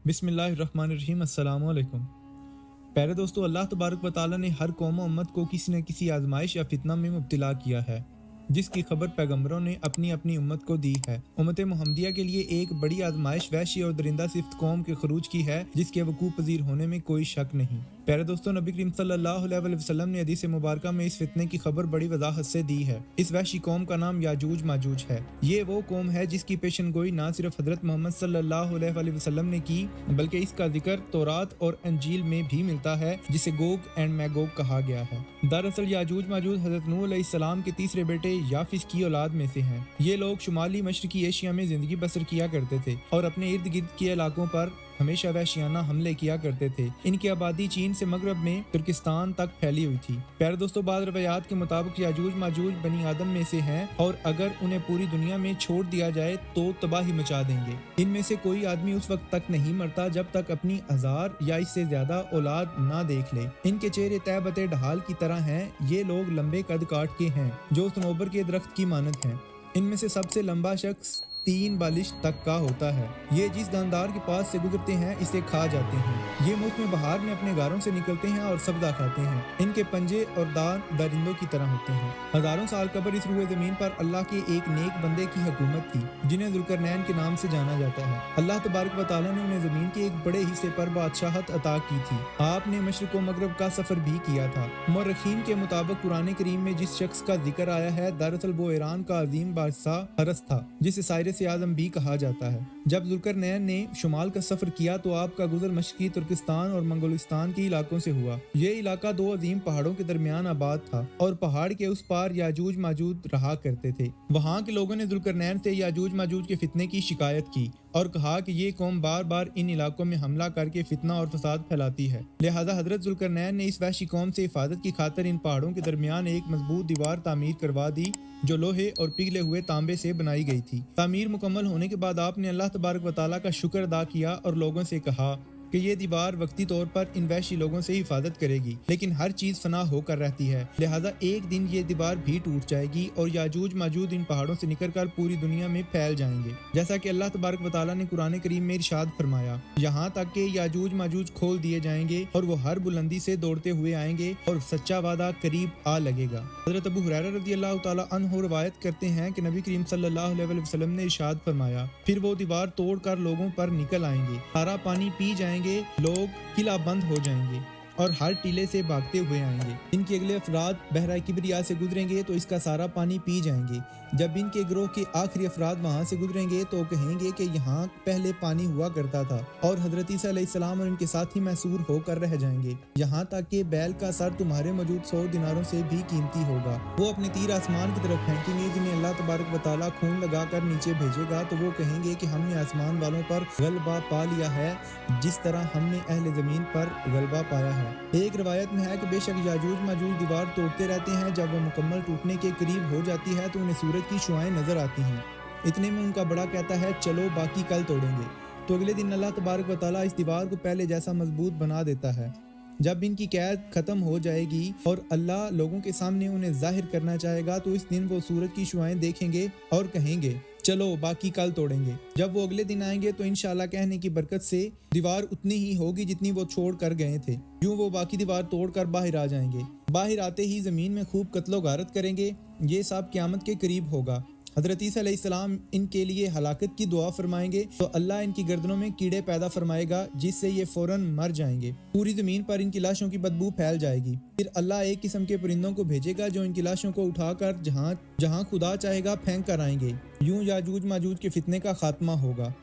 बिस्मिल्लाहिर्रहमानिर्रहीम। अस्सलाम वालेकुम। प्यारे दोस्तों, अल्लाह तबारक व तआला ने हर कौम व उम्मत को किसी न किसी आजमाइश या फितना में मुब्तला किया है, जिसकी खबर पैगंबरों ने अपनी अपनी उम्मत को दी है। उम्मत मुहम्मदिया के लिए एक बड़ी आजमाइश वहशी और दरिंदा सिफ्त कौम के खरूज की है, जिसके वकूफ़ पजीर होने में कोई शक नहीं। प्यारे दोस्तों, नबी करीम सल्लल्लाहु अलैहि वसल्लम ने हदीस मुबारक में इस फितने की खबर बड़ी वजाहत से दी है। इस वहशी कौम का नाम याजूज माजूज है। ये वो कौम है जिसकी पेशन गोई ना सिर्फ हजरत मोहम्मद सल्लल्लाहु अलैहि वसल्लम ने की, बल्कि इसका जिक्र तौरात और अंजील में भी मिलता है, जिसे गोग एंड मैगोग कहा गया है। दरअसल याजूज माजूज हजरत नूह अलैहिस्सलाम के तीसरे बेटे याफिस की औलाद में से हैं। ये लोग शुमाली मशरकी एशिया में जिंदगी बसर किया करते थे और अपने इर्द गिर्द के इलाकों पर हमेशा वहशियाना हमले किया करते थे। इनकी आबादी चीन से मगरब में तुर्किस्तान तक फैली हुई थी। प्यारे दोस्तों, बाद रवायात के मुताबिक याजूज माजूज बनी आदम में से हैं और अगर उन्हें पूरी दुनिया में छोड़ दिया जाए तो तबाही मचा देंगे। इनमें से कोई आदमी उस वक्त तक नहीं मरता जब तक अपनी 1000 या इससे ज्यादा औलाद ना देख ले। इनके चेहरे तैबते ढाल की तरह हैं। ये लोग लंबे कद काट के हैं जो सनोबर के दरख्त की मानद हैं। इनमें से सबसे लंबा शख्स 3 बालिश तक का होता है। ये जिस दानदार के पास से गुजरते हैं इसे खा जाते हैं। ये मौसम बहार में अपने घरों से निकलते हैं और सब्जा खाते हैं। इनके पंजे और दांत दरिंदों की तरह होते हैं। हजारों साल कबल इस रूए जमीन पर अल्लाह के एक नेक बंदे की हुकूमत थी, जिन्हें जुल्करनैन के नाम से जाना जाता है। अल्लाह तबारक व तआला ने उन्हें जमीन के एक बड़े हिस्से पर बादशाहत अता की थी। आपने मशरिक व मगरब का सफर भी किया था। मुर्रखीन के मुताबिक कुरान करीम में जिस शख्स का जिक्र आया है, दरअसल वो ईरान का अजीम बादशाह हरस था, जिसे साइरस आज़म भी कहा जाता है। जब जुल्करनैन ने शुमाल का सफर किया तो आपका गुजर मशरकी तुर्किस्तान और मंगोलिस्तान के इलाकों से हुआ। ये इलाका 2 अजीम पहाड़ों के दरमियान आबाद था और पहाड़ के उस पार याजूज माजूज रहा करते थे। वहाँ के लोगों ने जुल्करनैन से याजूज माजूज के फितने की शिकायत की और कहा कि ये कौम बार बार इन इलाकों में हमला करके फितना और फसाद फैलाती है। लिहाजा हजरत जुल्करनैन ने इस वहशी कौम से हिफाजत की खातिर इन पहाड़ों के दरमियान एक मजबूत दीवार तामीर करवा दी, जो लोहे और पिघले हुए तांबे से बनाई गई थी। तामीर मुकम्मल होने के बाद आपने अल्लाह तबारक व तआला का शुक्र अदा किया और लोगों से कहा कि ये दीवार वक्ती तौर पर इन वहशी लोगों से हिफाजत करेगी, लेकिन हर चीज फना होकर रहती है। लिहाजा एक दिन ये दीवार भी टूट जाएगी और याजूज माजूज इन पहाड़ों से निकलकर पूरी दुनिया में फैल जाएंगे, जैसा कि अल्लाह तबारक व तआला ने कुरान करीम में इरशाद फरमाया। यहाँ तक कि याजूज माजूज खोल दिए जाएंगे और वो हर बुलंदी से दौड़ते हुए आएंगे और सच्चा वादा करीब आ लगेगा। हजरत अबू हुरैरा रज़ियल्लाहु तआला अन्हु रवायत करते हैं कि नबी करीम सल्लल्लाहु अलैहि वसल्लम ने इरशाद फरमाया, फिर वो दीवार तोड़कर लोगों पर निकल आएंगे, सारा पानी पी जाएंगे, लोग किला बंद हो जाएंगे और हर टीले से भागते हुए आएंगे। इनके अगले अफराद बहरा किबरिया से गुजरेंगे तो इसका सारा पानी पी जाएंगे। जब इनके ग्रोह के आखिरी अफराद वहां से गुजरेंगे तो कहेंगे कि यहाँ पहले पानी हुआ करता था, और हजरत ईसा अलैहिस्सलाम और इनके साथी मैसूर होकर रह जाएंगे, यहाँ तक कि बैल का सर तुम्हारे मौजूद 100 दिनारों से भी कीमती होगा। वो अपने तीर आसमान की तरफ फेंकेंगे, जिन्हें अल्लाह तबारक व तआला खून लगाकर नीचे भेजेगा, तो वो कहेंगे कि हमने आसमान वालों पर गलबा पा लिया है, जिस तरह हमने अहले जमीन पर गलबा पाया है। एक रवायत में है कि बेशक याजूज माजूज दीवार तोड़ते रहते हैं। जब वो मुकम्मल टूटने के करीब हो जाती है तो उन्हें सूरज की शुआएं नजर आती हैं। इतने में उनका बड़ा कहता है, चलो बाकी कल तोड़ेंगे। तो अगले दिन अल्लाह तबारक व तआला इस दीवार को पहले जैसा मजबूत बना देता है। जब इनकी कैद खत्म हो जाएगी और अल्लाह लोगों के सामने उन्हें जाहिर करना चाहेगा, तो इस दिन वो सूरज की शुआएं देखेंगे और कहेंगे, चलो बाकी कल तोड़ेंगे। जब वो अगले दिन आएंगे तो इंशाल्लाह कहने की बरकत से दीवार उतनी ही होगी जितनी वो छोड़ कर गए थे। यूं वो बाकी दीवार तोड़कर बाहर आ जाएंगे। बाहर आते ही जमीन में खूब कत्लो गारत करेंगे। ये सब क़यामत के करीब होगा। हजरत ईसा अलैहिस्सलाम इनके लिए हलाकत की दुआ फरमाएंगे तो अल्लाह इनकी गर्दनों में कीड़े पैदा फरमाएगा, जिससे ये फौरन मर जाएंगे। पूरी जमीन पर इनकी लाशों की बदबू फैल जाएगी। फिर अल्लाह एक किस्म के परिंदों को भेजेगा जो इनकी लाशों को उठाकर जहाँ खुदा चाहेगा फेंक कर आएंगे। यूं याजूज माजूज के फितने का खात्मा होगा।